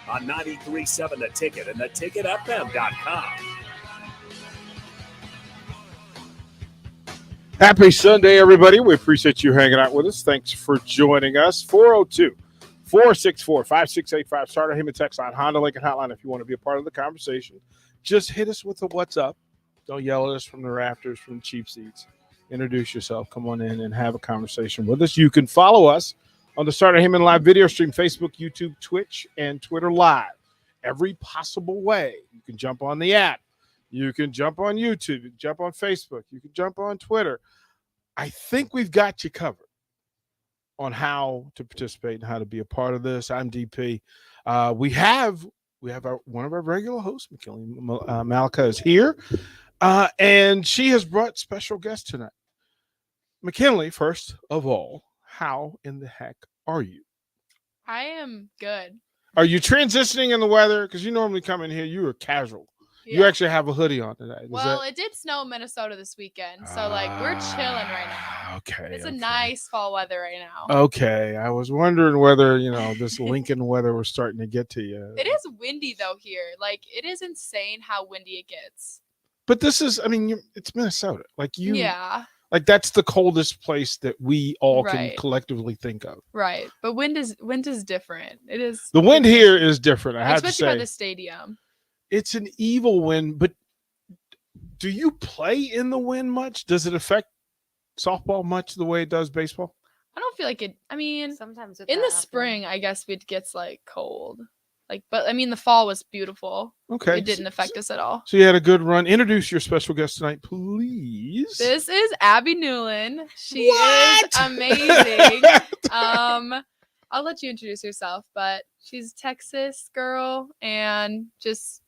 on 93.7 The Ticket and theticketfm.com. Happy Sunday, everybody. We appreciate you hanging out with us. Thanks for joining us. 402-464-5685. Starter Heyman text line, Honda Lincoln Hotline. If you want to be a part of the conversation, just hit us with a what's up. Don't yell at us from the rafters, from the cheap seats. Introduce yourself. Come on in and have a conversation with us. You can follow us on the Starter Heyman live video stream, Facebook, YouTube, Twitch, and Twitter live. Every possible way. You can jump on the app. You can jump on YouTube. You can jump on Facebook. You can jump on Twitter. I think we've got you covered on how to participate and how to be a part of this. I'm DP. We have one of our regular hosts, McKinley Malika, is here, and she has brought special guests tonight. McKinley, first of all, how in the heck are you? I am good. Are you transitioning in the weather? Because you normally come in here, you are casual. Yeah. You actually have a hoodie on today. It did snow in Minnesota this weekend, so we're chilling right now. Okay. It's a nice fall weather right now. Okay. I was wondering whether, this Lincoln weather was starting to get to you. It is windy though here. It is insane how windy it gets. But this is, it's Minnesota. Yeah. That's the coldest place that we all can collectively think of. Right. But wind is different. It is. The wind here is different. I have to say. Especially by the stadium. It's an evil wind, but do you play in the wind much? Does it affect softball much the way it does baseball? I don't feel like it. Sometimes in the spring, I guess it gets cold. But the fall was beautiful. Okay. It didn't affect us at all. So you had a good run. Introduce your special guest tonight, please. This is Abby Newland. She is amazing. I'll let you introduce yourself, but she's a Texas girl and just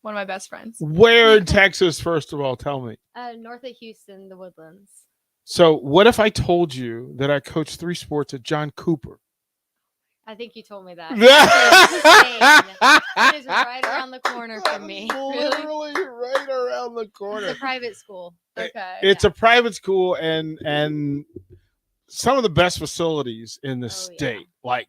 one of my best friends. Where in Texas, first of all? Tell me. North of Houston, the Woodlands. So what if I told you that I coached 3 sports at John Cooper? I think you told me that. It is right around the corner from me. Literally right around the corner. It's a private school. Okay. It's a private school and some of the best facilities in the state. Yeah.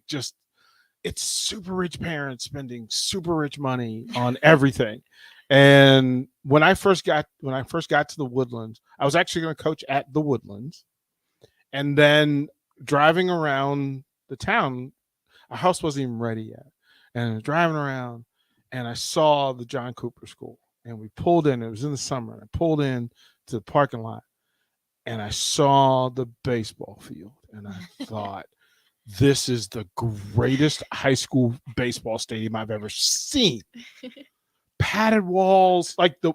It's super rich parents spending super rich money on everything. And when I first got to the Woodlands, I was actually going to coach at the Woodlands. And then driving around the town, our house wasn't even ready yet. And I was driving around and I saw the John Cooper School. And we pulled in. It was in the summer. And I pulled in to the parking lot and I saw the baseball field. And I thought, this is the greatest high school baseball stadium I've ever seen. Padded walls, the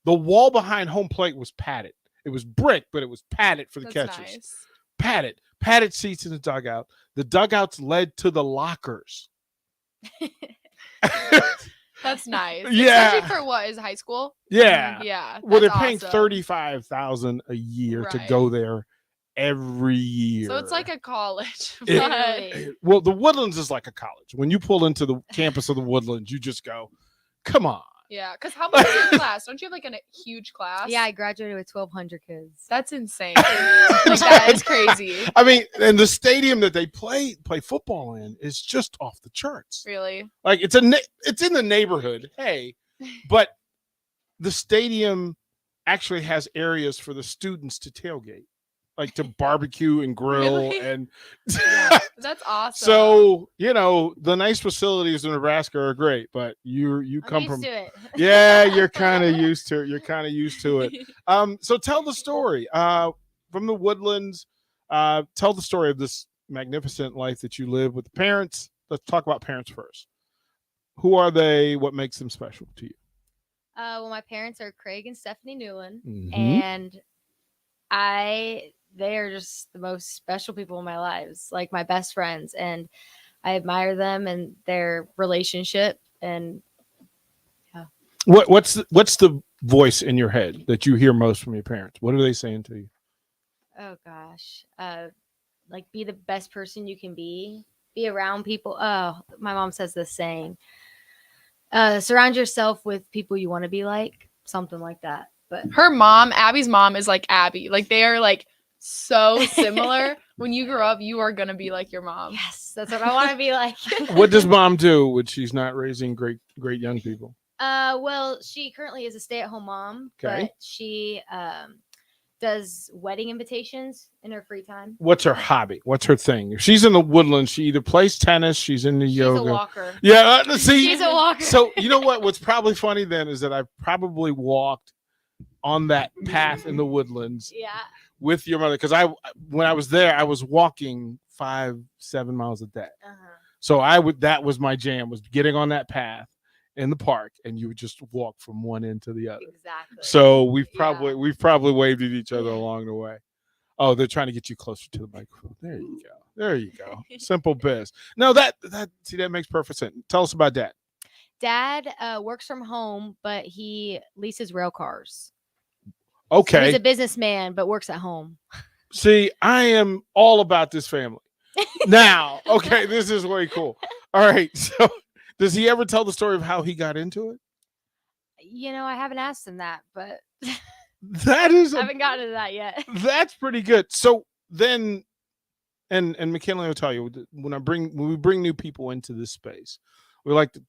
wall behind home plate was padded. It was brick, but it was padded for the catchers. Nice. Padded seats in the dugout. The dugouts led to the lockers. That's nice. Yeah. Especially for what is high school? Yeah. Yeah. Well, they're paying awesome. $35,000 a year to go there every year. So it's like a college. Well, the Woodlands is like a college. When you pull into the campus of the Woodlands, you just go, come on. Yeah, because how much is your class? Don't you have a huge class? Yeah, I graduated with 1,200 kids. That's insane. That is crazy. And the stadium that they play football in is just off the charts. Really? It's in the neighborhood. Hey, but the stadium actually has areas for the students to tailgate. To barbecue and grill. Really? And that's awesome. So, the nice facilities in Nebraska are great, but you come from to it. Yeah, you're kind of used to it. So tell the story from the Woodlands. Tell the story of this magnificent life that you live with the parents. Let's talk about parents first. Who are they? What makes them special to you? Well, my parents are Craig and Stephanie Newland, Mm-hmm. and they are just the most special people in my lives, my best friends, and I admire them and their relationship. And yeah. What's the voice in your head that you hear most from your parents? What are they saying to you? Oh gosh, be the best person you can be around people. Oh, my mom says this saying, surround yourself with people you want to be like, something like that. But her mom, Abby's mom, is like Abby. They are so similar. when you grow up, you are gonna be like your mom. Yes, that's what I want to be like. What does mom do when she's not raising great young people? Well, she currently is a stay-at-home mom, Okay. but she does wedding invitations in her free time. What's her hobby? What's her thing? If she's in the woodlands, she either plays tennis, she's into yoga. She's a walker. Yeah, see, She's a walker. So you know what? What's probably funny then is that I've probably walked on that path in the woodlands Yeah. with your mother, because when I was there, I was walking 5-7 miles a day. So that was my jam, was getting on that path in the park, and you would just walk from one end to the other. Exactly. So we've probably waved at each other along the way. Oh, they're trying to get you closer to the microphone. There you go. There you go. Simple biz. No, that makes perfect sense. Tell us about Dad. Dad works from home, but he leases rail cars. Okay. So he's a businessman, but works at home. See, I am all about this family. Now, okay, this is way cool. All right. So does he ever tell the story of how he got into it? I haven't asked him that, but That is I haven't gotten to that yet. That's pretty good. So then, and McKinley will tell you, when we bring new people into this space, we like to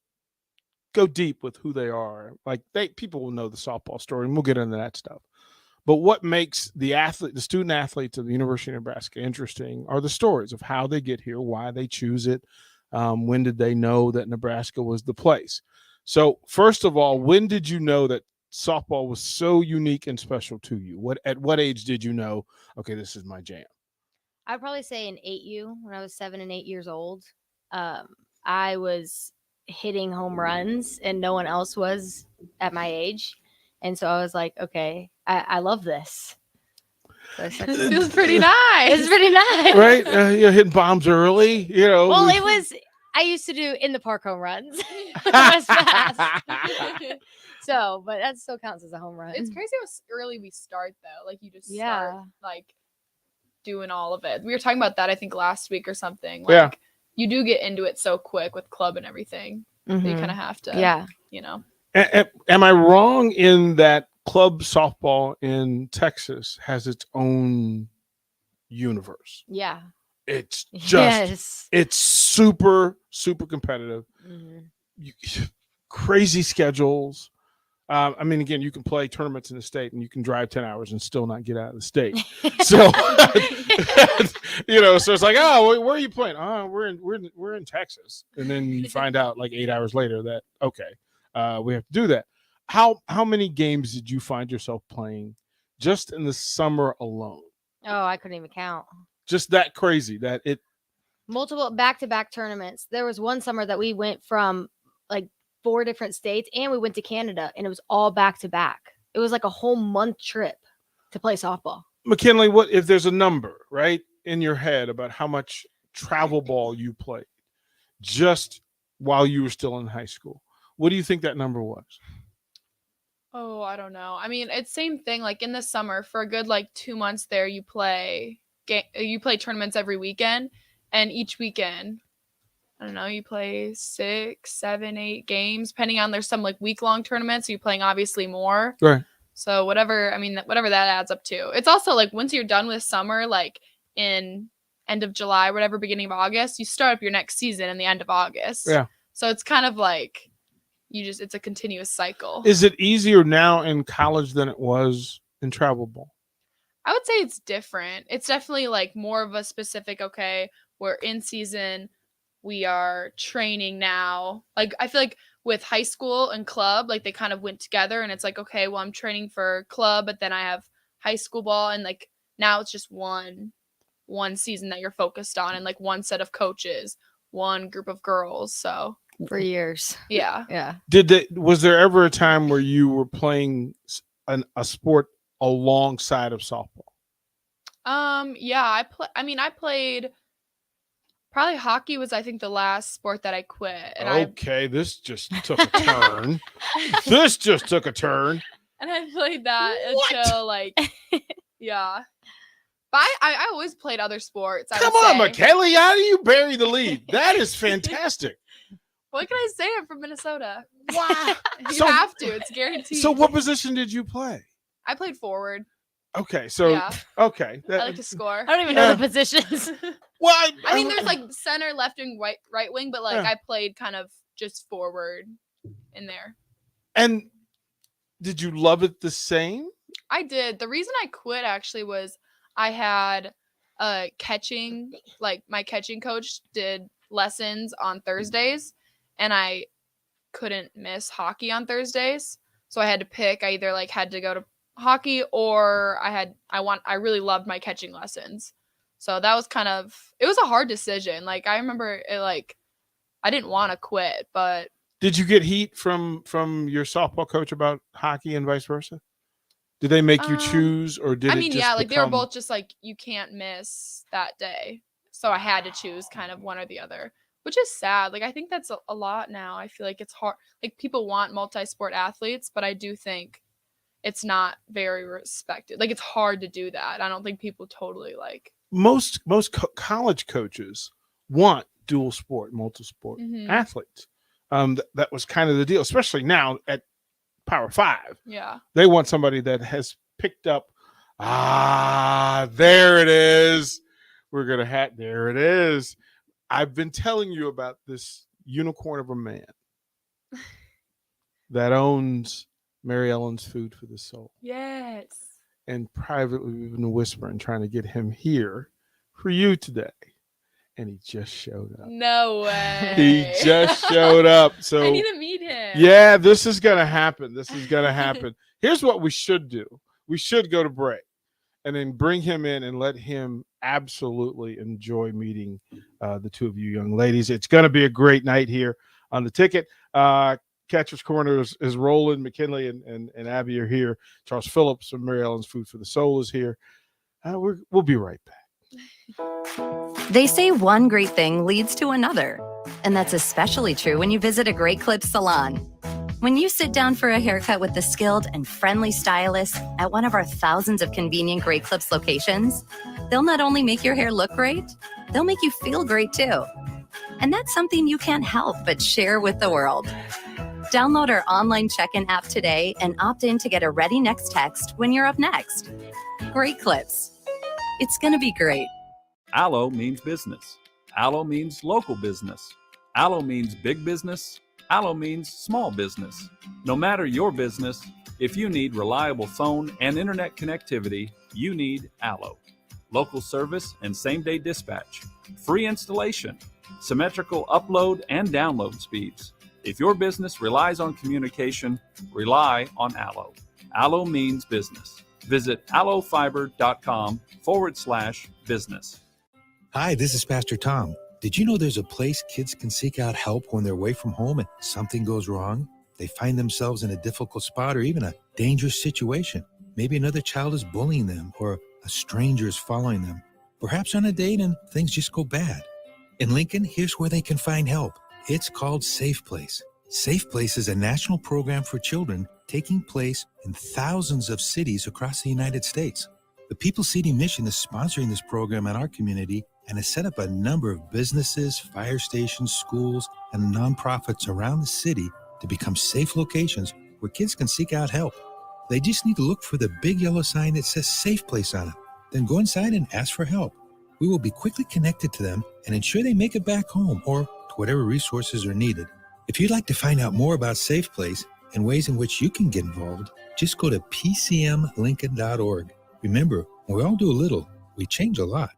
go deep with who they are. Like people will know the softball story, and we'll get into that stuff. But what makes the student athletes of the University of Nebraska interesting are the stories of how they get here, why they choose it, when did they know that Nebraska was the place. So first of all, when did you know that softball was so unique and special to you? At what age did you know, okay, this is my jam? I'd probably say in 8U, when I was 7 and 8 years old. I was hitting home runs and no one else was at my age. And so I was like, okay, I love this. So It feels pretty nice. It's pretty nice. Right? Hitting bombs early, Well, I used to do in the park home runs. It was fast. So, but that still counts as a home run. It's crazy how early we start though. Like you just start like doing all of it. We were talking about that I think last week or something. Like you do get into it so quick with club and everything. Mm-hmm. That you kind of have to. Yeah. Am I wrong in that club softball in Texas has its own universe? Yeah. It's just it's super, super competitive. Mm-hmm. Crazy schedules. I mean, again, you can play tournaments in the state and you can drive 10 hours and still not get out of the state. So, so it's like, oh, where are you playing? Oh, we're in Texas. And then you find out like 8 hours later that, okay, we have to do that. How many games did you find yourself playing just in the summer alone? Oh, I couldn't even count. Just that crazy that it. Multiple back-to-back tournaments. There was one summer that we went from like 4 different states and we went to Canada and it was all back-to-back. It was like a whole month trip to play softball. McKinley, what if there's a number right in your head about how much travel ball you played just while you were still in high school? What do you think that number was? Oh, I don't know. I mean, it's same thing. Like in the summer, for a good 2 months there, you play tournaments every weekend, and each weekend, I don't know, you play 6, 7, 8 games, depending on there's some week-long tournaments. So you're playing obviously more. Right. So whatever that adds up to. It's also once you're done with summer, in end of July, whatever, beginning of August, you start up your next season in the end of August. Yeah. So it's kind of it's a continuous cycle. Is it easier now in college than it was in travel ball? I would say it's different. It's definitely more of a specific, okay, we're in season, we are training now. I feel like with high school and club, they kind of went together and it's okay, well, I'm training for club, but then I have high school ball and now it's just one season that you're focused on and one set of coaches, one group of girls. So for years. Yeah. Yeah. Was there ever a time where you were playing a sport alongside of softball? Yeah, I played probably hockey was I think the last sport that I quit. And this just took a turn. This just took a turn. And I played that until yeah. But I always played other sports. Come on, McKelly, how do you bury the lead? That is fantastic. What can I say? I'm from Minnesota. Wow. You have to. It's guaranteed. So what position did you play? I played forward. Okay, so Yeah. okay. I like to score. I don't even know the positions. Well, I mean, there's like center, left wing, right wing, but like Yeah. I played kind of just forward in there. And did you love it the same? I did. The reason I quit actually was I had catching, like my catching coach did lessons on Thursdays, and I couldn't miss hockey on Thursdays. So I had to pick. I either like had to go to hockey or I really loved my catching lessons. So that was it was a hard decision. Like I remember it, like I didn't want to quit, but Did you get heat from your softball coach about hockey and vice versa? Did they make you choose, or did I it mean, just yeah, like they were become- both just like you can't miss that day. So I had to choose kind of one or the other, which is sad. Like I think that's a lot now. I feel like it's hard. Like people want multi-sport athletes, but I do think it's not very respected. Like it's hard to do that. I don't think people totally like. most college coaches want dual sport, multi-sport athletes. That was kind of the deal, especially now at Power 5. Yeah. They want somebody that has picked up. There it is. We're gonna there it is. I've been telling you about this unicorn of a man that owns Mary Ellen's Food for the Soul. Yes. And privately, we've been whispering, trying to get him here for you today. And he just showed up. No way. He just showed up. So I need to meet him. yeah, this is going to happen. This is going to happen. Here's what we should do. We should go to break and then bring him in and let him absolutely enjoy meeting the two of you young ladies. It's going to be a great night here on The Ticket. Catcher's Corner is rolling. McKinley and Abby are here. Charles Phillips from Mary Ellen's Food for the Soul is here. We'll be right back. They say one great thing leads to another. And that's especially true when you visit a Great Clips salon. When you sit down for a haircut with the skilled and friendly stylist at one of our thousands of convenient Great Clips locations, they'll not only make your hair look great, they'll make you feel great too. And that's something you can't help but share with the world. Download our online check-in app today and opt in to get a ready next text when you're up next. Great Clips. It's going to be great. Allo means business. Allo means local business. Allo means big business. Allo means small business. No matter your business, if you need reliable phone and internet connectivity, you need Allo. Local service and same-day dispatch. Free installation. Symmetrical upload and download speeds. If your business relies on communication, rely on Allo. Allo means business. Visit allofiber.com/business. Hi, this is Pastor Tom. Did you know there's a place kids can seek out help when they're away from home and something goes wrong? They find themselves in a difficult spot or even a dangerous situation. Maybe another child is bullying them or a stranger is following them. Perhaps on a date and things just go bad. In Lincoln, here's where they can find help. It's called Safe Place. Safe Place is a national program for children taking place in thousands of cities across the United States. The People City Mission is sponsoring this program in our community and has set up a number of businesses, fire stations, schools, and nonprofits around the city to become safe locations where kids can seek out help. They just need to look for the big yellow sign that says Safe Place on it. Then go inside and ask for help. We will be quickly connected to them and ensure they make it back home or to whatever resources are needed. If you'd like to find out more about Safe Place and ways in which you can get involved, just go to pcmlincoln.org. Remember, when we all do a little, we change a lot.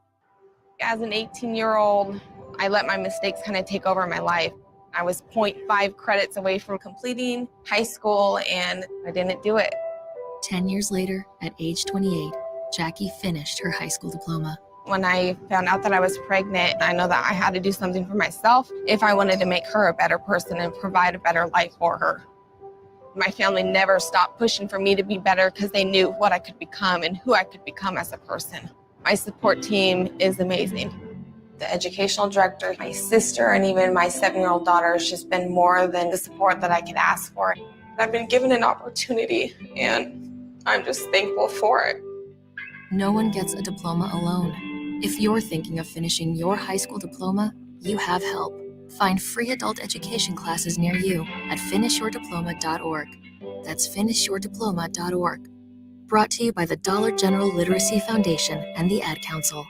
As an 18-year-old, I let my mistakes kind of take over my life. I was 0.5 credits away from completing high school, and I didn't do it. 10 years later, at age 28, Jackie finished her high school diploma. When I found out that I was pregnant, I know that I had to do something for myself if I wanted to make her a better person and provide a better life for her. My family never stopped pushing for me to be better because they knew what I could become and who I could become as a person. My support team is amazing. The educational director, my sister, and even my 7-year-old daughter has just been more than the support that I could ask for. I've been given an opportunity, and I'm just thankful for it. No one gets a diploma alone. If you're thinking of finishing your high school diploma, you have help. Find free adult education classes near you at finishyourdiploma.org. That's finishyourdiploma.org. Brought to you by the Dollar General Literacy Foundation and the Ad Council.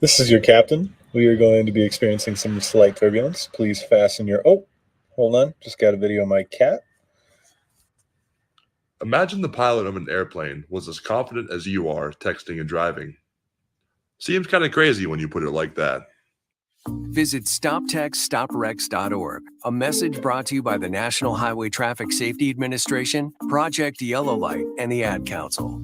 This is your captain. We are going to be experiencing some slight turbulence. Please fasten your... Oh, hold on. Just got a video of my cat. Imagine the pilot of an airplane was as confident as you are texting and driving. Seems kind of crazy when you put it like that. Visit StopTextStopWrecks.org. A message brought to you by the National Highway Traffic Safety Administration, Project Yellow Light, and the Ad Council.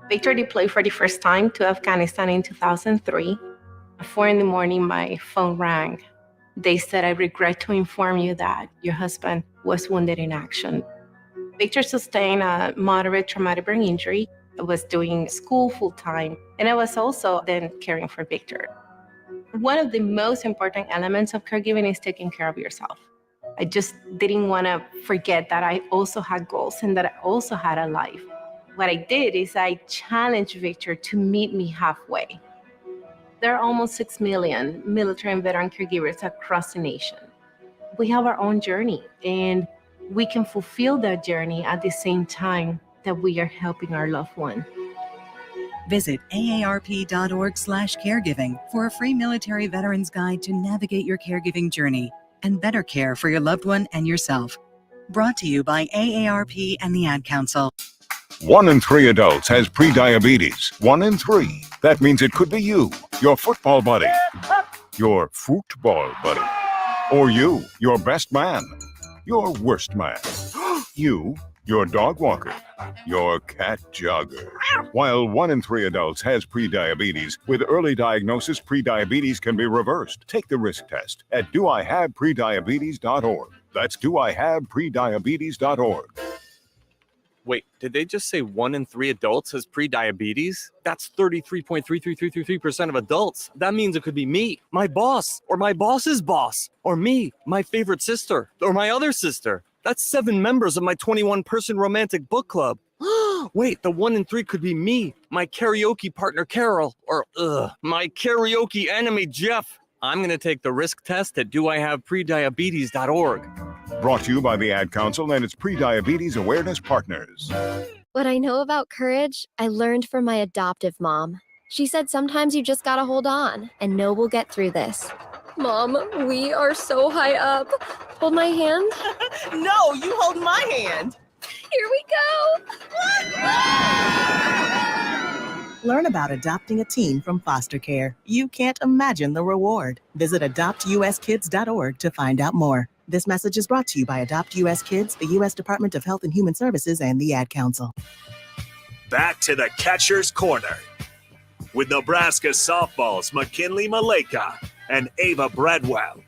Victor deployed for the first time to Afghanistan in 2003. At 4 a.m, my phone rang. They said, "I regret to inform you that your husband was wounded in action." Victor sustained a moderate traumatic brain injury. I was doing school full-time, and I was also then caring for Victor. One of the most important elements of caregiving is taking care of yourself. I just didn't want to forget that I also had goals and that I also had a life. What I did is I challenged Victor to meet me halfway. There are almost 6 million military and veteran caregivers across the nation. We have our own journey, and we can fulfill that journey at the same time that we are helping our loved one. Visit aarp.org/caregiving for a free military veterans guide to navigate your caregiving journey and better care for your loved one and yourself. Brought to you by AARP and the Ad Council. 1 in 3 adults has prediabetes. 1 in 3. That means it could be you, your football buddy, your football buddy, or you, your best man, your worst man, you, your dog walker, your cat jogger. While 1 in 3 adults has prediabetes, with early diagnosis, prediabetes can be reversed. Take the risk test at doihaveprediabetes.org. That's doihaveprediabetes.org. Wait, did they just say 1 in 3 adults has prediabetes? That's 33.33333% of adults. That means it could be me, my boss, or my boss's boss, or me, my favorite sister, or my other sister. That's 7 members of my 21-person romantic book club. Wait, the 1 in 3 could be me, my karaoke partner Carol, or my karaoke enemy Jeff. I'm going to take the risk test at doihaveprediabetes.org. Brought to you by the Ad Council and its Prediabetes Awareness Partners. What I know about courage, I learned from my adoptive mom. She said sometimes you just gotta hold on and know we'll get through this. Mom, we are so high up. Hold my hand. No, you hold my hand. Here we go. Learn about adopting a teen from foster care. You can't imagine the reward. Visit adoptuskids.org to find out more. This message is brought to you by Adopt U.S. Kids, the U.S. Department of Health and Human Services, and the Ad Council. Back to the Catcher's Corner with Nebraska softball's McKinley Maleka and Ava Bradwell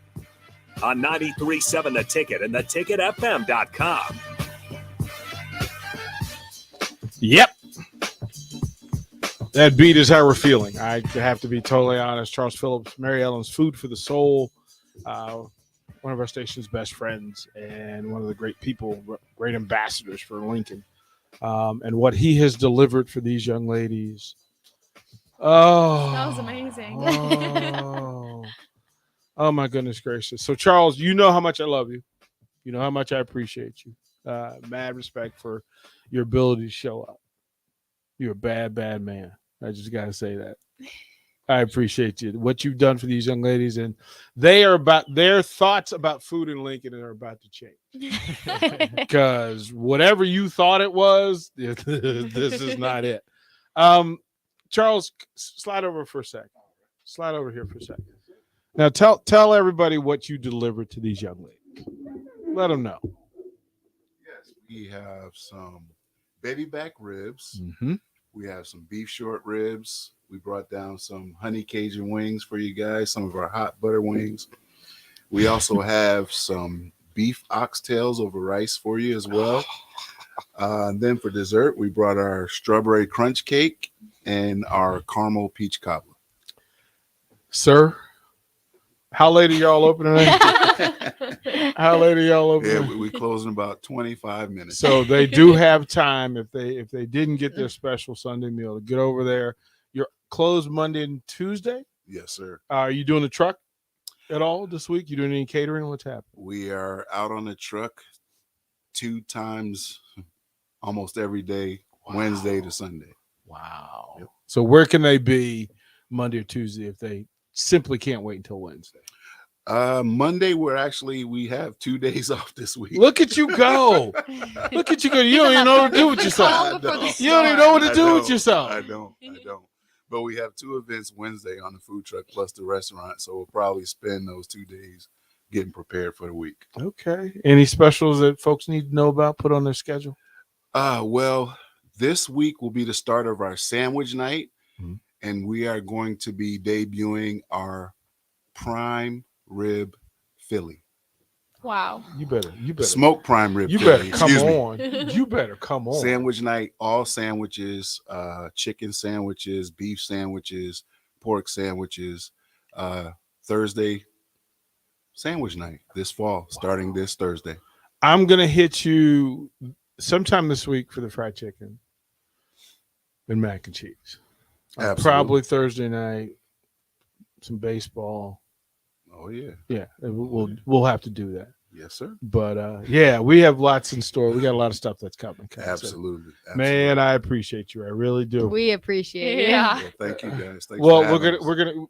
on 93.7 The Ticket and theticketfm.com. Yep. That beat is how we're feeling. I have to be totally honest. Charles Phillips, Mary Ellen's Food for the Soul, one of our station's best friends and one of the great people, great ambassadors for Lincoln. And what he has delivered for these young ladies. Oh, that was amazing. Oh my goodness gracious. So Charles, you know how much I love you. You know how much I appreciate you. Mad respect for your ability to show up. You're a bad, bad man. I just got to say that. I appreciate you. What you've done for these young ladies, and their thoughts about food in Lincoln are about to change. Because whatever you thought it was, this is not it. Charles, slide over for a second. Slide over here for a second. Now tell everybody what you delivered to these young ladies. Let them know. Yes, we have some baby back ribs. Mm-hmm. We have some beef short ribs. We brought down some honey Cajun wings for you guys, some of our hot butter wings. We also have some beef oxtails over rice for you as well. And then for dessert, we brought our strawberry crunch cake and our caramel peach cobbler. Sir, how late are y'all open tonight? How late are y'all open? Yeah, we close in about 25 minutes. So they do have time if they didn't get their special Sunday meal to get over there. You're closed Monday and Tuesday? Yes, sir. Are you doing the truck at all this week? You doing any catering? What's happening? We are out on the truck 2 times almost every day, Wednesday to Sunday. Wow. Yep. So where can they be Monday or Tuesday if they simply can't wait until Wednesday? Monday, we have 2 days off this week. Look at you go. Look at you go. You don't even know what to do with yourself. You don't even know what to do with yourself. I don't. But we have 2 events Wednesday on the food truck plus the restaurant. So we'll probably spend those 2 days getting prepared for the week. Okay. Any specials that folks need to know about, put on their schedule? Well, this week will be the start of our sandwich night. Mhm. And we are going to be debuting our prime rib Philly. Wow. You better Smoke prime rib. You Philly, better come excuse me. on. You better come on. Sandwich night, all sandwiches, chicken sandwiches, beef sandwiches, pork sandwiches. Thursday, sandwich night this fall, starting this Thursday. I'm gonna hit you sometime this week for the fried chicken and mac and cheese. Absolutely. Probably Thursday night. Some baseball. Oh yeah. Yeah, we'll have to do that. Yes, sir. But yeah, we have lots in store. We got a lot of stuff that's coming. Absolutely. Man, I appreciate you. I really do. We appreciate it. Yeah. Well, thank you guys. Thanks Well, for we're gonna.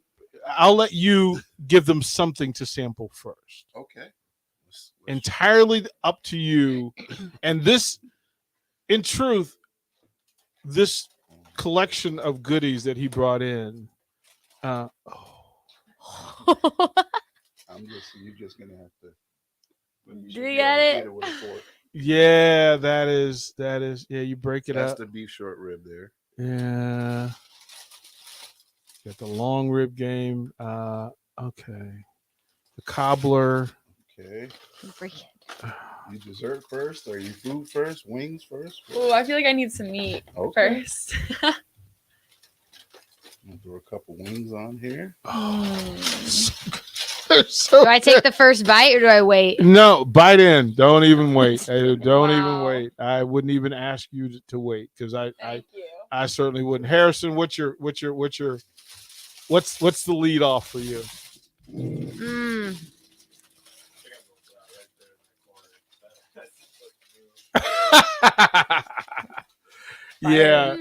I'll let you give them something to sample first. Okay. Entirely up to you. And this, in truth, this collection of goodies that he brought in. You're just gonna have to. Do you get it? Yeah, that is. Yeah, you break it That's up. the beef short rib there. Yeah. Got the long rib game. Okay. The cobbler. Okay. You dessert first, or you food first? Wings first? Oh, I feel like I need some meat first. I'll throw a couple wings on here. So Do I take the first bite or do I wait? No, bite in. Don't even wait. Don't even wait. I wouldn't even ask you to wait because I certainly wouldn't. Harrison, what's the lead off for you? Yeah.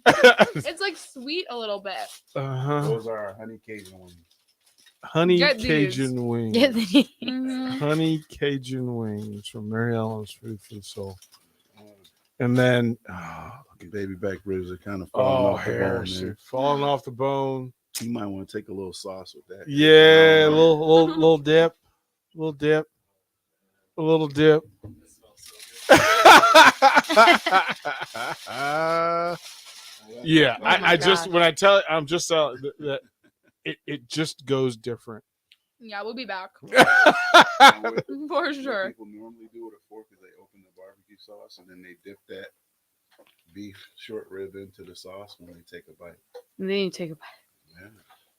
It's like sweet a little bit. Those are our honey Cajun wings. Honey Get these. Cajun wings. Get these. Honey Cajun wings from Mary Ellen's Food for the Soul. And then baby back ribs are kind of falling off the bone. Harrison, falling off the bone. You might want to take a little sauce with that. Yeah, a little dip. A little dip. A little dip. Yeah, I just when I tell I'm just that it just goes different. Yeah, we'll be back. For What sure. people normally do with a fork is they open the barbecue sauce and then they dip that beef short rib into the sauce when they take a bite. And then you take a bite. Yeah.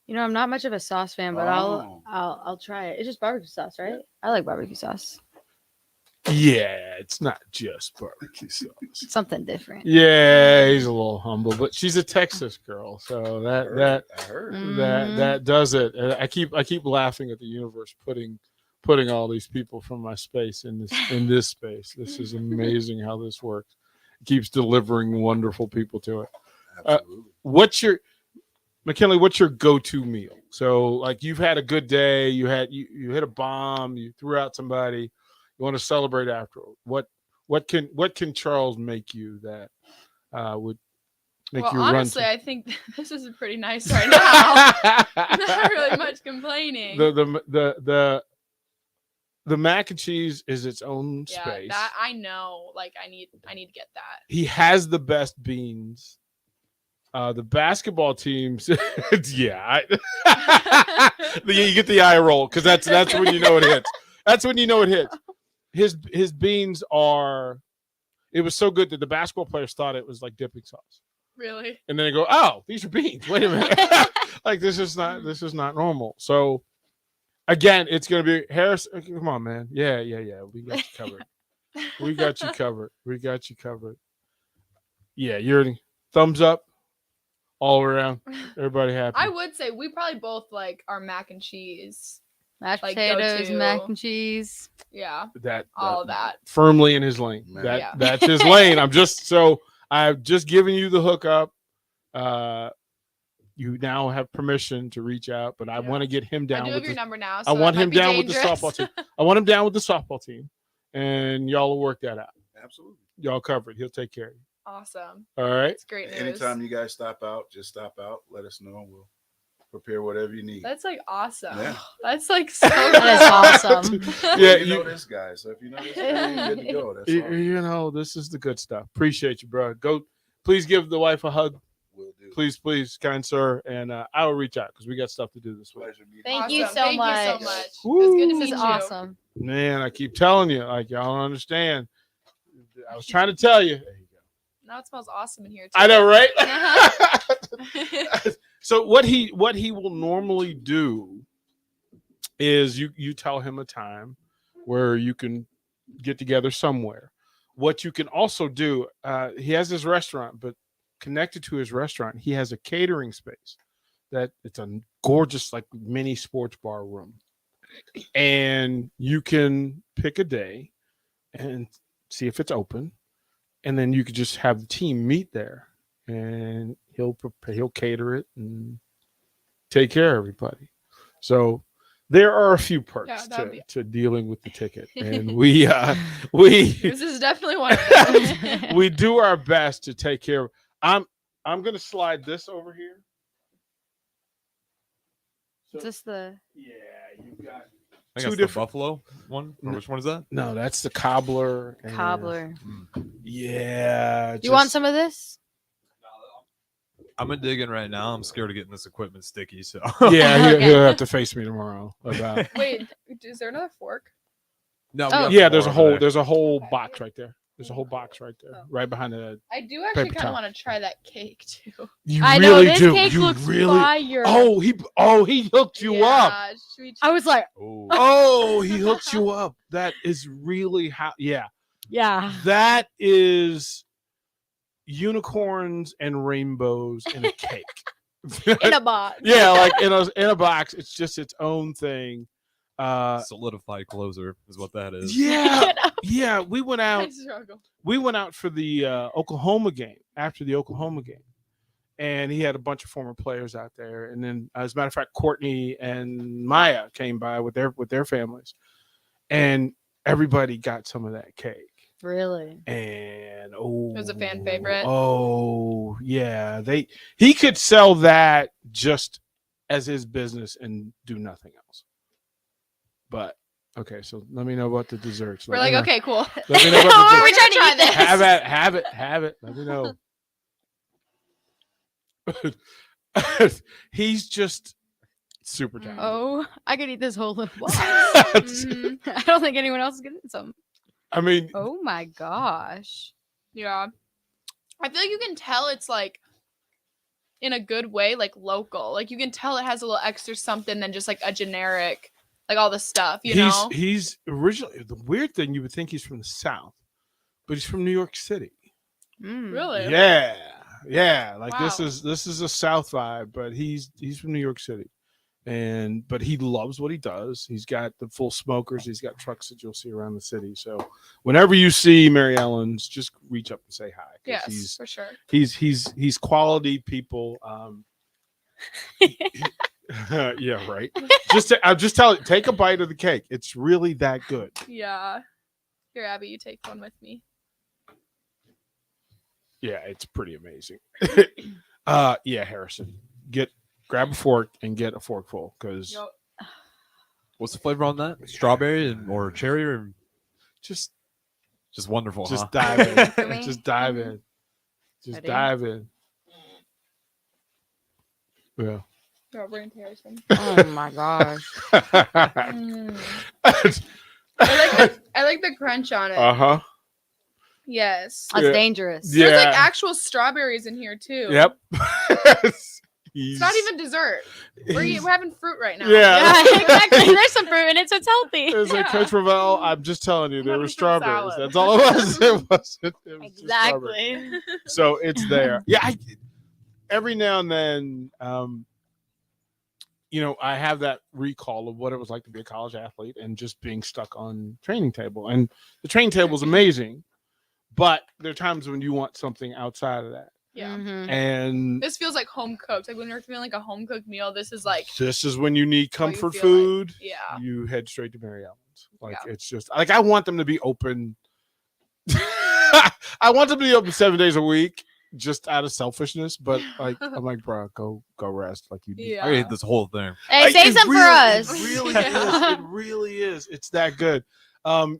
You know, I'm not much of a sauce fan, but I'll try it. It's just barbecue sauce, right? I like barbecue sauce. Yeah, it's not just barbecue sauce. Something different. Yeah, he's a little humble, but she's a Texas girl, so I heard. that does it. And I keep laughing at the universe putting all these people from my space in this space. This is amazing how this works. It keeps delivering wonderful people to it. Absolutely. McKinley, what's your go-to meal? So, like, you've had a good day, you hit a bomb, you threw out somebody, you want to celebrate afterward. What can Charles make you that would make you run? Honestly, I think this is pretty nice right now. Not really much complaining. The mac and cheese is its own space. That I know. Like I need to get that. He has the best beans. The basketball teams, yeah. You get the eye roll because that's when you know it hits. That's when you know it hits. His beans are. It was so good that the basketball players thought it was like dipping sauce. Really? And then they go, "Oh, these are beans. Wait a minute! Like this is not normal." So again, it's gonna be Harris. Come on, man. Yeah. We got you covered. We got you covered. Yeah, you're thumbs up. All around, everybody happy. I would say we probably both like our mac and cheese Mashed like, potatoes, go-to. mac and cheese. Yeah. That All of that. firmly in his lane. Yeah. That's his lane. I've just given you the hookup. You now have permission to reach out, but I want to get him down. I do with have your the, number now. I So want that him might be down with the dangerous. softball team. I want him down with the softball team, and y'all will work that out. Absolutely. Y'all covered. He'll take care of you. Awesome. All right. It's great news. Anytime you guys stop out, just stop out. Let us know. We'll prepare whatever you need. That's like awesome. Yeah. That's like so That is awesome. Yeah, you know this guy. So if you know this guy, you're good to go. That's all. You know, this is the good stuff. Appreciate you, bro. Go. Please give the wife a hug. Will do. Please, kind sir, and I will reach out because we got stuff to do this week. Pleasure meeting Thank Awesome. you so Thank much. you so much. It Woo. was good to This meet is you. awesome. Man, I keep telling you, like y'all don't understand. I was trying to tell you. Now it smells awesome in here too. I know, right? So what he will normally do is you tell him a time where you can get together somewhere. What you can also do, he has his restaurant, but connected to his restaurant, he has a catering space that it's a gorgeous like mini sports bar room. And you can pick a day and see if it's open. And then you could just have the team meet there, and he'll cater it and take care of everybody. So there are a few perks to dealing with the ticket, and we This is definitely one of them. we do our best to take care of. I'm gonna slide this over here. Is this the? Yeah, you got. I think that's the Buffalo one. Or which one is that? No, that's the cobbler. and- Cobbler. Yeah. You want some of this? I'm a digging right now. I'm scared of getting this equipment sticky. So Yeah, he'll have to face me tomorrow about. Wait, is there another fork? No, Oh. Yeah, there's a whole box right there. There's a whole box right there, right behind the. I do actually paper kind of towel. want to try that cake too. You I know, really this do. cake You looks really. fire. Oh, he hooked you up. Yeah, should we I was like, Oh, he hooked you up. That is really how. Yeah, yeah. that is unicorns and rainbows in a cake. In a box. Yeah, like in a box. It's just its own thing. solidified closer is what that is. Yeah. We went out. I struggle. We went out for the Oklahoma game after the Oklahoma game, and he had a bunch of former players out there. And then, as a matter of fact, Courtney and Maya came by with their families, and everybody got some of that cake. Really? And It was a fan favorite. oh yeah, he could sell that just as his business and do nothing else. But okay, so let me know about the desserts. We're Let me like, know. okay, cool. Let me know about the We're desserts. trying to eat this. Have it. Let me know. He's just super talented. Oh, I could eat this whole little box. I don't think anyone else is getting some. I mean, Oh my gosh. Yeah. I feel like you can tell it's like in a good way, like local. Like you can tell it has a little extra something than just like a generic, like all the stuff, you know? He's originally, the weird thing, you would think he's from the South, but he's from New York City. Really? Yeah. Like Wow. this is a South vibe, but he's from New York City. But he loves what he does. He's got the full smokers. He's got trucks that you'll see around the city. So whenever you see Mary Ellen's, just reach up and say hi. 'cause Yes, for sure. He's quality people. Yeah, right. I'll just tell you, take a bite of the cake. It's really that good. Yeah. Here, Abby, you take one with me. Yeah, it's pretty amazing. Yeah, Harrison, grab a fork and get a forkful because What's the flavor on that? Strawberry or cherry or just wonderful. just huh? dive in. Just dive in. Just Ready? dive in. Yeah. Girl, bring it to Harrison. Oh my gosh. I like the crunch on it. Uh-huh. Yes. That's Yeah. dangerous. Yeah. There's like actual strawberries in here too. Yep. It's not even dessert. We're having fruit right now. Yeah. Yeah, exactly. There's some fruit in it, so it's healthy. It was like Coach Ravel. I'm just telling you, there were fruit strawberries. salad. That's all it was. It was just strawberries. Exactly. So it's there. Yeah. Every now and then, I have that recall of what it was like to be a college athlete and just being stuck on training table. And the training table is amazing, but there are times when you want something outside of that. Yeah. And This feels like home cooked. Like when you're feeling like a home cooked meal, this is like this is when you need what you comfort feel food. like. Yeah. You head straight to Mary Ellen's. Like it's just like I want them to be open. I want them to be open 7 days a week, just out of selfishness. But like I'm like, bro, go rest. Like you. Yeah. I ate this whole thing. Hey, save some for us. It really is. It really is. It's that good.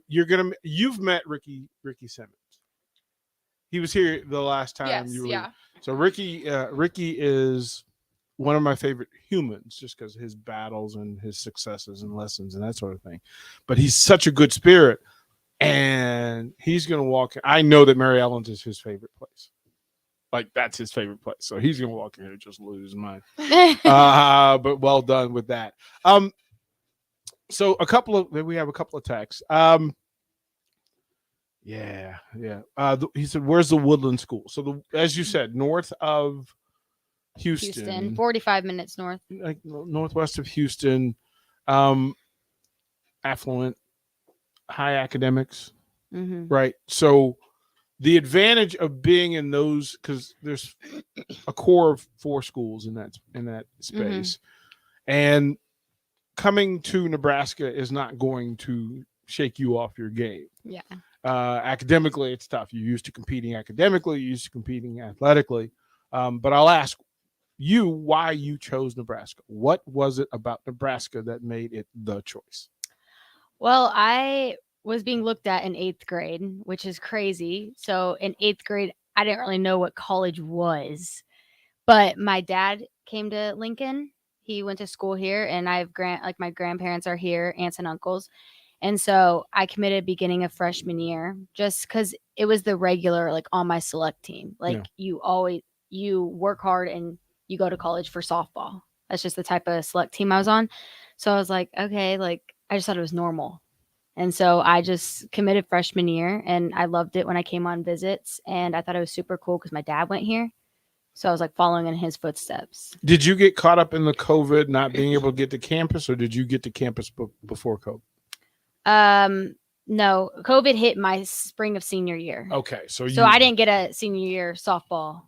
You've met Ricky Simmons. He was here the last time Yes, you were. yeah. So Ricky is one of my favorite humans, just because his battles and his successes and lessons and that sort of thing. But he's such a good spirit, and he's gonna walk. I know that Mary Ellen's is his favorite place. Like that's his favorite place. So he's gonna walk in here and just lose his mind. But well done with that. So we have a couple of texts. Yeah. He said, "Where's the Woodland School?" So as you said, north of Houston, 45 minutes north, like northwest of Houston, affluent, high academics, right? So the advantage of being in those, because there's a core of 4 schools in that space, and coming to Nebraska is not going to shake you off your game. Yeah. Academically, it's tough. You're used to competing academically, you're used to competing athletically. But I'll ask you why you chose Nebraska. What was it about Nebraska that made it the choice? Well, I was being looked at in 8th grade, which is crazy. So in 8th grade, I didn't really know what college was. But my dad came to Lincoln. He went to school here, and I have my grandparents are here, aunts and uncles. And so I committed beginning of freshman year just because it was the regular, like on my select team. Like you work hard and you go to college for softball. That's just the type of select team I was on. So I was like, okay, like I just thought it was normal. And so I just committed freshman year, and I loved it when I came on visits, and I thought it was super cool because my dad went here. So I was like following in his footsteps. Did you get caught up in the COVID not being able to get to campus, or did you get to campus before COVID? No, COVID hit my spring of senior year. Okay. So I didn't get a senior year softball.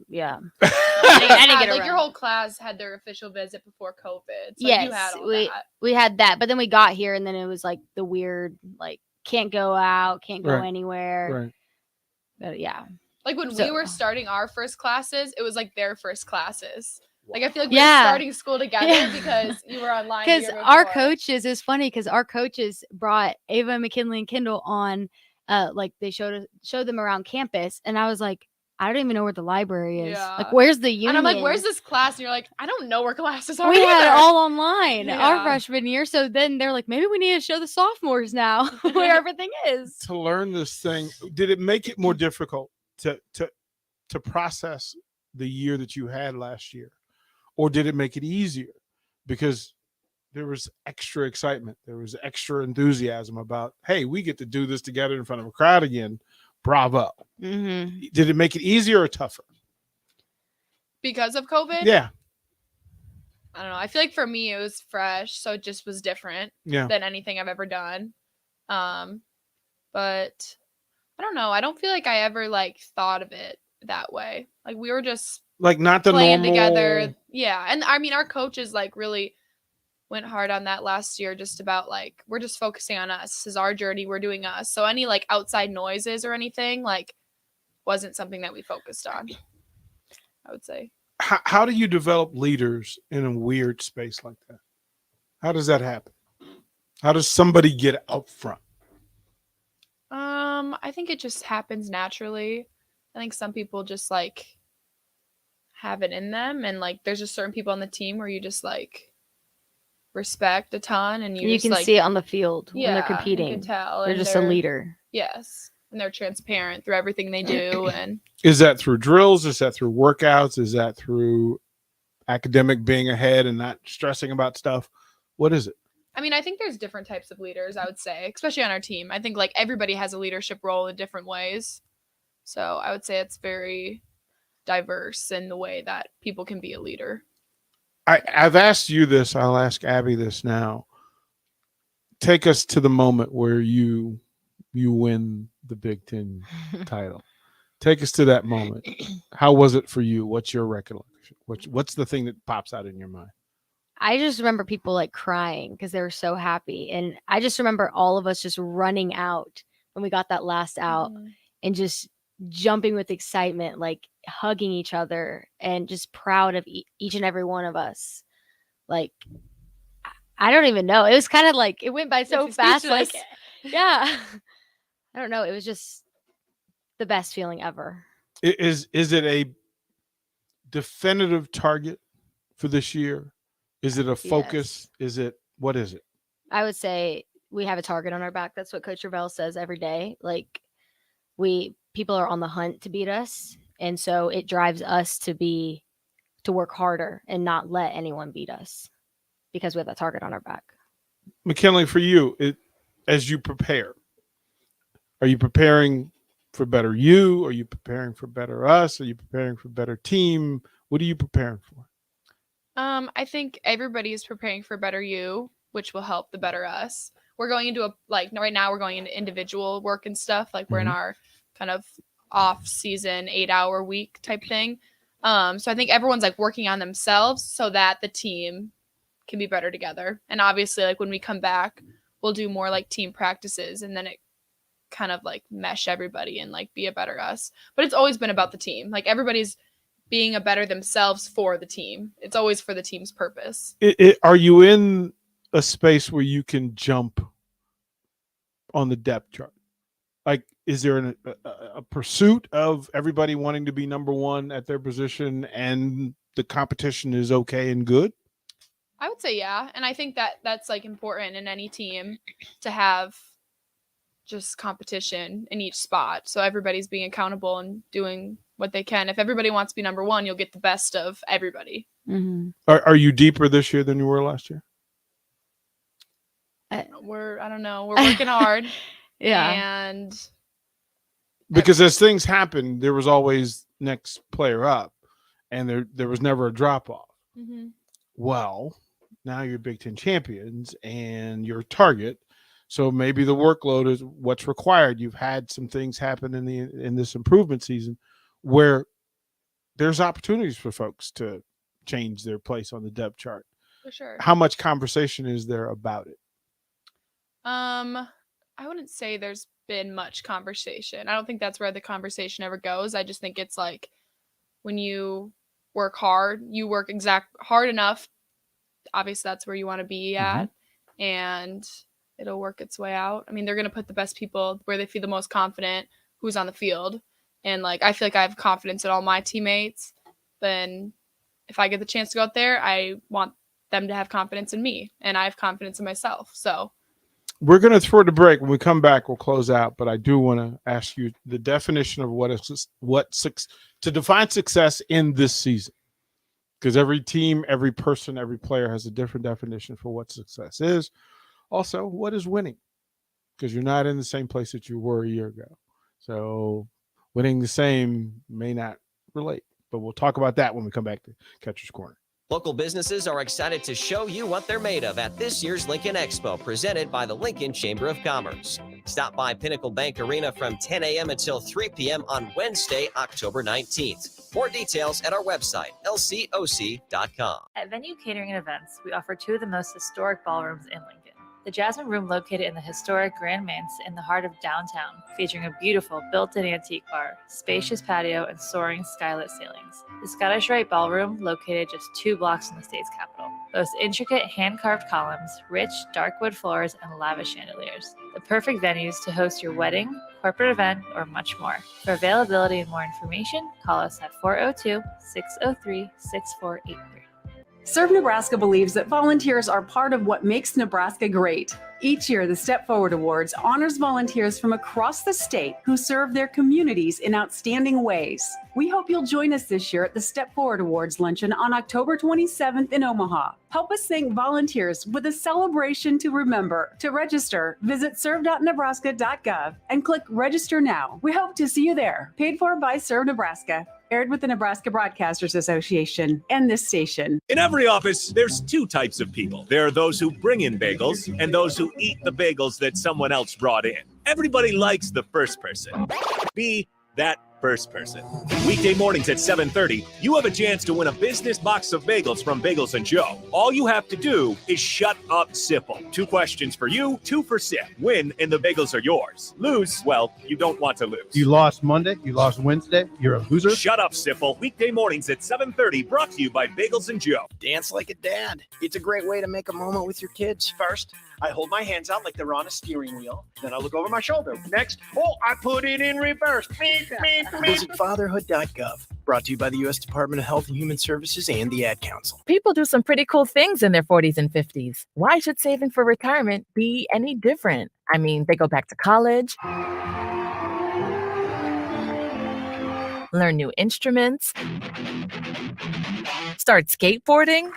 Yeah. I didn't get like your whole class had their official visit before COVID. So yes, you had all we that. had that, but then we got here, and then it was like the weird, like can't go out, can't go anywhere. Right. But yeah. Like when we were starting our first classes, it was like their first classes. Like I feel like we were starting school together because you were online. Because our coaches, it's funny because our coaches brought Ava, McKinley, and Kendall on. Like they showed them around campus, and I was like, I don't even know where the library is. Yeah. Like, where's the union? And I'm like, where's this class? And you're like, I don't know where classes are. We had it either. all online our Yeah. freshman year. So then they're like, maybe we need to show the sophomores now where everything is. To learn this thing, did it make it more difficult to process the year that you had last year, or did it make it easier because there was extra excitement, there was extra enthusiasm about, hey, we get to do this together in front of a crowd again? Bravo. Did it make it easier or tougher Because of COVID? Yeah. I don't know. I feel like for me it was fresh, so it just was different than anything I've ever done. But I don't know. I don't feel like I ever like thought of it that way. Like we were just like not the playing normal together. Yeah. And I mean our coaches like really went hard on that last year, just about like we're just focusing on us. This is our journey, we're doing us. So any like outside noises or anything like wasn't something that we focused on, I would say. How do you develop leaders in a weird space like that? How does that happen? How does somebody get up front? I think it just happens naturally. I think some people just like have it in them, and like there's just certain people on the team where you just like respect a ton, and you just, can like, see it on the field when they're you competing. can tell, They're and just a leader. Yes, and they're transparent through everything they do. And Is that through drills? Is that through workouts? Is that through academic being ahead and not stressing about stuff? What is it? I mean, I think there's different types of leaders, I would say, especially on our team. I think like everybody has a leadership role in different ways. So I would say it's very diverse in the way that people can be a leader. I've asked you this. I'll ask Abby this now. Take us to the moment where you win the Big Ten title. Take us to that moment. How was it for you? What's your recollection? What's the thing that pops out in your mind? I just remember people like crying because they were so happy. And I just remember all of us just running out when we got that last out and just jumping with excitement, like hugging each other and just proud of each and every one of us. Like, I don't even know. It was kind of like it went by so fast. Like, yeah, I don't know. It was just the best feeling ever. Is it a definitive target for this year? Is it a focus? Yes. What is it? I would say we have a target on our back. That's what Coach Ravel says every day. Like people are on the hunt to beat us. And so it drives us to work harder and not let anyone beat us because we have that target on our back. McKinley, for you, as you prepare, are you preparing for better you? Are you preparing for better us? Are you preparing for better team? What are you preparing for? I think everybody is preparing for better you, which will help the better us. We're going into right now we're going into individual work and stuff. Like we're in our kind of off season 8-hour week type thing. So I think everyone's like working on themselves so that the team can be better together. And obviously like when we come back, we'll do more like team practices and then it kind of like mesh everybody and like be a better us. But it's always been about the team. Like everybody's being a better themselves for the team. It's always for the team's purpose. Are you in a space where you can jump on the depth chart? Like, is there a pursuit of everybody wanting to be number one at their position and the competition is okay and good? I would say, yeah. And I think that's like important in any team to have just competition in each spot. So everybody's being accountable and doing what they can. If everybody wants to be number one, you'll get the best of everybody. Mm-hmm. Are you deeper this year than you were last year? I don't know. We're working hard. Yeah. And because as things happen, there was always next player up and there was never a drop off. Mm-hmm. Well, now you're Big Ten champions and your target. So maybe the workload is what's required. You've had some things happen in this improvement season where there's opportunities for folks to change their place on the depth chart. For sure. How much conversation is there about it? I wouldn't say there's been much conversation. I don't think that's where the conversation ever goes. I just think it's like when you work hard, you work hard enough. Obviously, that's where you want to be at, and it'll work its way out. I mean, they're going to put the best people where they feel the most confident who's on the field. And like, I feel like I have confidence in all my teammates. Then if I get the chance to go out there, I want them to have confidence in me and I have confidence in myself. So we're going to throw the break. When we come back, we'll close out, but I do want to ask you the definition of to define success in this season. Because every team, every person, every player has a different definition for what success is. Also, what is winning? Because you're not in the same place that you were a year ago. So winning the same may not relate. But we'll talk about that when we come back to Catcher's Corner. Local businesses are excited to show you what they're made of at this year's Lincoln Expo, presented by the Lincoln Chamber of Commerce. Stop by Pinnacle Bank Arena from 10 a.m. until 3 p.m. on Wednesday, October 19th. More details at our website, lcoc.com. At Venue Catering and Events, we offer two of the most historic ballrooms in Lincoln. The Jasmine Room, located in the historic Grand Manse in the heart of downtown, featuring a beautiful built-in antique bar, spacious patio, and soaring skylit ceilings. The Scottish Rite Ballroom, located just 2 blocks from the state's capital, boasts intricate hand-carved columns, rich dark wood floors, and lavish chandeliers. The perfect venues to host your wedding, corporate event, or much more. For availability and more information, call us at 402-603-6483. Serve Nebraska believes that volunteers are part of what makes Nebraska great. Each year, the Step Forward Awards honors volunteers from across the state who serve their communities in outstanding ways. We hope you'll join us this year at the Step Forward Awards luncheon on October 27th in Omaha. Help us thank volunteers with a celebration to remember. To register, visit serve.nebraska.gov and click Register Now. We hope to see you there. Paid for by Serve Nebraska. Aired with the Nebraska Broadcasters Association and this station. In every office, there's two types of people. There are those who bring in bagels and those who eat the bagels that someone else brought in. Everybody likes the first person. Be that first person. Weekday mornings at 7:30, you have a chance to win a business box of bagels from Bagels and Joe. All you have to do is shut up, Sipple. 2 questions for you, 2 for Sip. Win, and the bagels are yours. Lose, well, you don't want to lose. You lost Monday, you lost Wednesday, you're a loser. Shut up, Sipple. Weekday mornings at 7:30, brought to you by Bagels and Joe. Dance like a dad. It's a great way to make a moment with your kids. First, I hold my hands out like they're on a steering wheel. Then I look over my shoulder. Next, I put it in reverse. Visit fatherhood.gov. Brought to you by the U.S. Department of Health and Human Services and the Ad Council. People do some pretty cool things in their 40s and 50s. Why should saving for retirement be any different? I mean, they go back to college, learn new instruments, start skateboarding.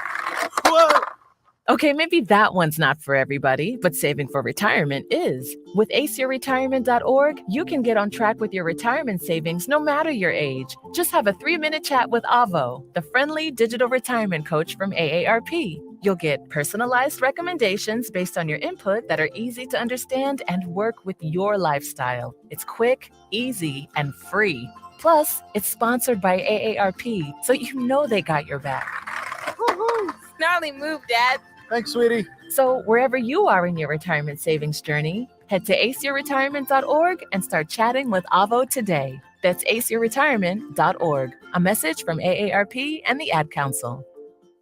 Whoa! Okay, maybe that one's not for everybody, but saving for retirement is. With aceyourretirement.org, you can get on track with your retirement savings no matter your age. Just have a 3-minute chat with Avo, the friendly digital retirement coach from AARP. You'll get personalized recommendations based on your input that are easy to understand and work with your lifestyle. It's quick, easy, and free. Plus, it's sponsored by AARP, so you know they got your back. Woohoo! Snarly move, Dad. Thanks, sweetie. So wherever you are in your retirement savings journey, head to aceyourretirement.org and start chatting with Avo today. That's aceyourretirement.org. A message from AARP and the Ad Council.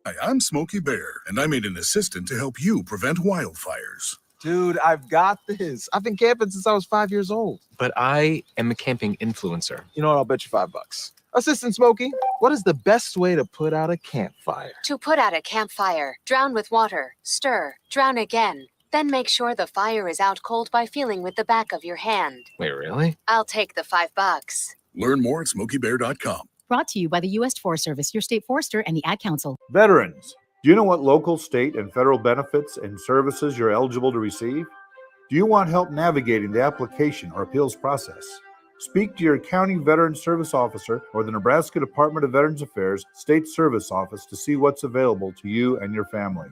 Hi, I'm Smokey Bear, and I made an assistant to help you prevent wildfires. Dude, I've got this. I've been camping since I was 5 years old. But I am a camping influencer. You know what? I'll bet you $5. Assistant Smokey, what is the best way to put out a campfire? To put out a campfire, drown with water, stir, drown again. Then make sure the fire is out cold by feeling with the back of your hand. Wait, really? I'll take the $5. Learn more at smokeybear.com. Brought to you by the U.S. Forest Service, your state forester, and the Ad Council. Veterans, do you know what local, state, and federal benefits and services you're eligible to receive? Do you want help navigating the application or appeals process? Speak to your county veteran service officer or the Nebraska Department of Veterans Affairs State Service Office to see what's available to you and your family.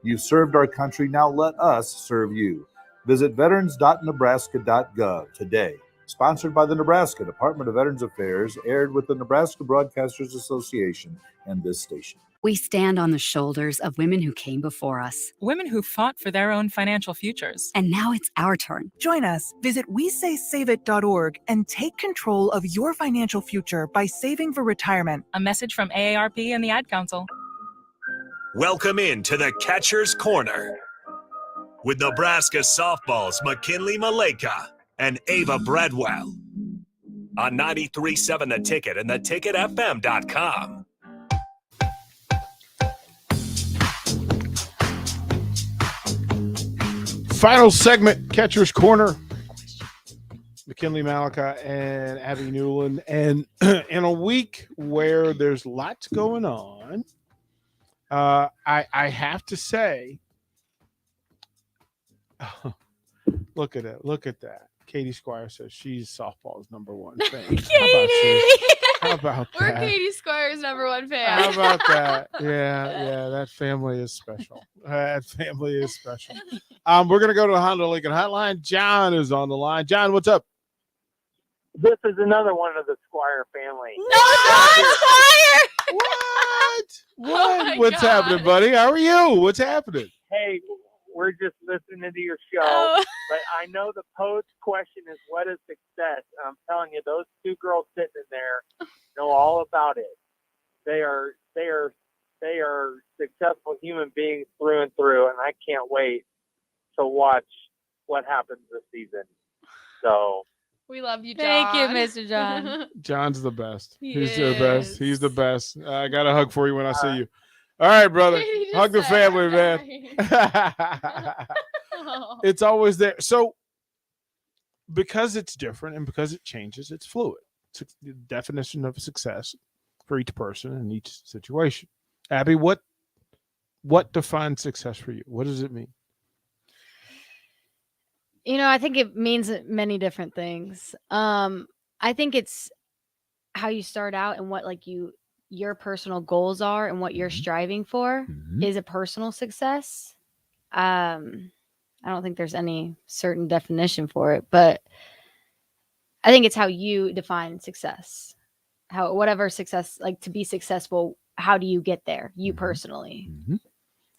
You've served our country, now let us serve you. Visit veterans.nebraska.gov today. Sponsored by the Nebraska Department of Veterans Affairs, aired with the Nebraska Broadcasters Association and this station. We stand on the shoulders of women who came before us. Women who fought for their own financial futures. And now it's our turn. Join us. Visit WeSaySaveIt.org and take control of your financial future by saving for retirement. A message from AARP and the Ad Council. Welcome in to the Catcher's Corner with Nebraska softball's McKinley Maleka and Ava Bradwell on 93.7 The Ticket and theticketfm.com. Final segment, Catcher's Corner. McKinley Maleka and Abby Newland. And in a week where there's lots going on, I have to say, look at it. Look at that. Katie Squire says she's softball's #1 fan. Katie! How about that? We're Katie Squire's #1 fan. How about that? Yeah, that family is special. That family is special. We're going to go to the Honda Lincoln Hotline. John is on the line. John, what's up? This is another one of the Squire family. No, not Squire! What? What's happening, buddy? How are you? What's happening? Hey, we're just listening to your show, but I know the posed question is, what is success? And I'm telling you, those two girls sitting in there know all about it. They are successful human beings through and through, and I can't wait to watch what happens this season. So we love you, John. Thank you, Mr. John. John's the best. He He's the best. is. He's the best. I got a hug for you when I see you. All right, brother. Hug the family, man. It's always there. So because it's different and because it changes, it's fluid. It's the definition of success for each person in each situation. Abby, what defines success for you? What does it mean? I think it means many different things. I think it's how you start out and what like your personal goals are and what you're striving for is a personal success. I don't think there's any certain definition for it, but I think it's how you define success. How whatever success, like to be successful, how do you get there? You personally.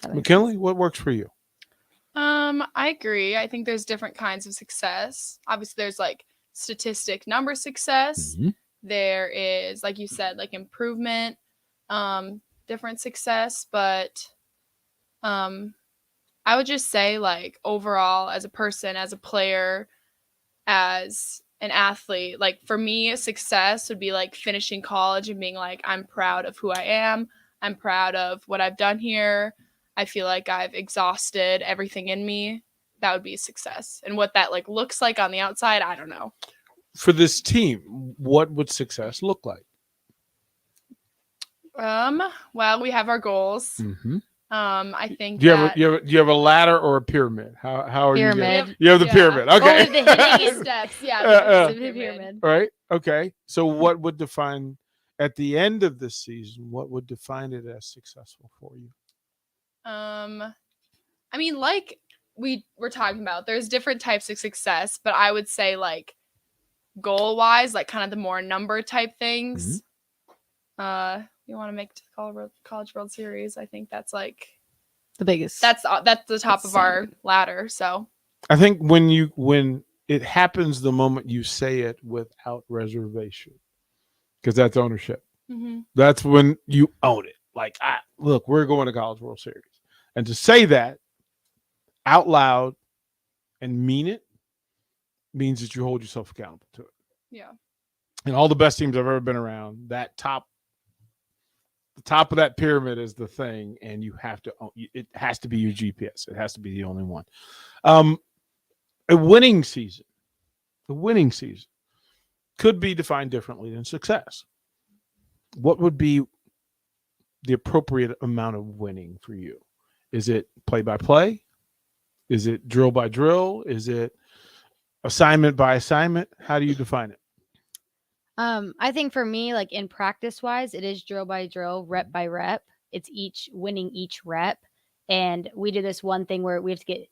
That makes McKinley, what works for you? I agree. I think there's different kinds of success. Obviously, there's like statistic number success. There is, like you said, like improvement, different success. But I would just say, like, overall, as a person, as a player, as an athlete, like for me, success would be like finishing college and being like, I'm proud of who I am. I'm proud of what I've done here. I feel like I've exhausted everything in me. That would be success. And what that like looks like on the outside, I don't know. For this team, what would success look like? Well, we have our goals. I think Do you that do you have a ladder or a pyramid? How are Pyramid. you? You have the pyramid. Okay. Oh, the hitting steps. Yeah, the pyramid. Right. Okay. So what would define at the end of this season? What would define it as successful for you? I mean, like we were talking about, there's different types of success, but I would say like goal wise, like kind of the more number type things. You want to make it to the College World Series. I think that's like the biggest. That's the top of our ladder. So I think when it happens the moment you say it without reservation, because that's ownership. That's when you own it. Like, look, we're going to College World Series. And to say that out loud and mean it means that you hold yourself accountable to it. Yeah. And all the best teams I've ever been around, the top of that pyramid is the thing, and you have to own it. Has to be your GPS. It has to be the only one. A winning season could be defined differently than success. What would be the appropriate amount of winning for you? Is it play by play? Is it drill by drill? Is it assignment by assignment? How do you define it? I think for me, like in practice wise, it is drill by drill, rep by rep. It's winning each rep. And we did this one thing where we have to get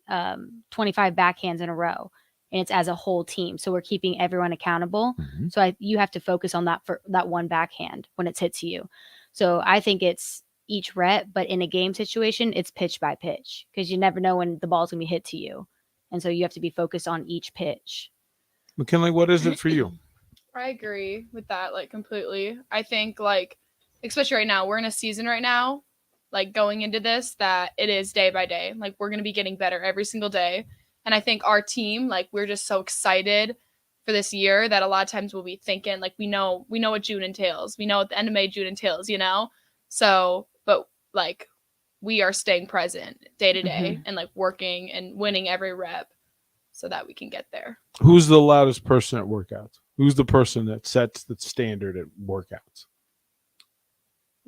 25 backhands in a row, and it's as a whole team. So we're keeping everyone accountable. So you have to focus on that for that one backhand when it's hit to you. So I think it's each rep, but in a game situation, it's pitch by pitch because you never know when the ball's gonna be hit to you. And so you have to be focused on each pitch. McKinley, what is it for you? I agree with that, like completely. I think like, especially right now, we're in a season right now, like going into this, that it is day by day. Like we're going to be getting better every single day. And I think our team, like we're just so excited for this year that a lot of times we'll be thinking like, we know what June entails. We know what the end of May, June entails, you know? So, but like we are staying present day to day and like working and winning every rep so that we can get there. Who's the loudest person at workouts? Who's the person that sets the standard at workouts?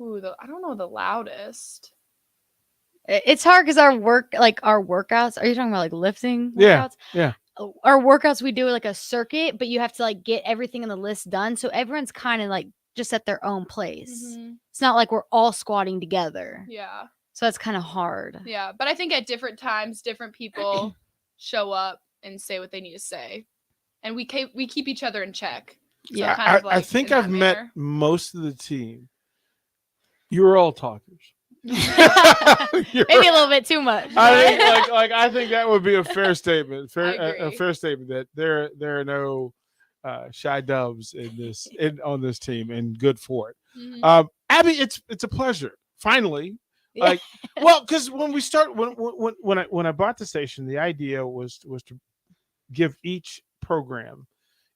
Ooh, I don't know the loudest. It's hard because our workouts. Are you talking about like lifting workouts? Yeah. Our workouts, we do like a circuit, but you have to like get everything in the list done. So everyone's kind of like just at their own place. It's not like we're all squatting together. Yeah. So it's kind of hard. Yeah. But I think at different times, different people show up and say what they need to say. And we keep each other in check. So Yeah. kind of like I think I've manner. met most of the team. You're all talkers. Maybe a little bit too much. I think I think that would be a fair statement. A fair statement that there are no shy doves on this team, and good for it. Abby, it's a pleasure. Finally, because when we start when I bought the station, the idea was to give each program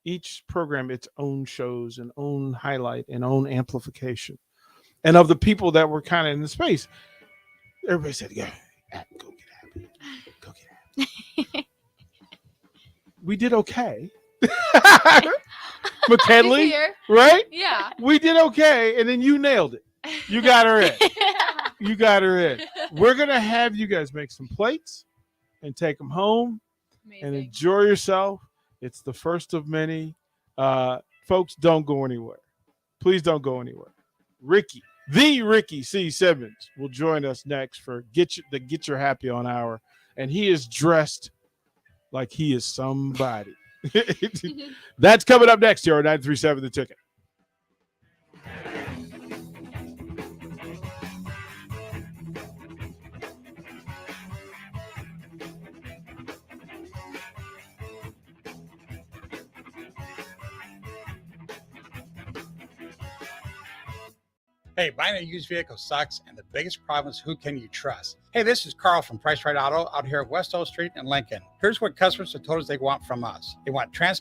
its own shows and own highlight and own amplification. And of the people that were kind of in the space, everybody said, "Yeah, go get Abby. Go get Abby." We did okay. McKinley, right? Yeah. We did okay, and then you nailed it. You got her in. You got her in. We're going to have you guys make some plates and take them home and enjoy yourself. It's the first of many. Folks, don't go anywhere. Please don't go anywhere. The Ricky C. Simmons will join us next for Get Your Happy On Hour, and he is dressed like he is somebody. That's coming up next here on 937 The Ticket. Hey, buying a used vehicle sucks, and the biggest problem is who can you trust? Hey, this is Carl from Price Right Auto out here at West O Street in Lincoln. Here's what customers have told us they want from us. They want transparent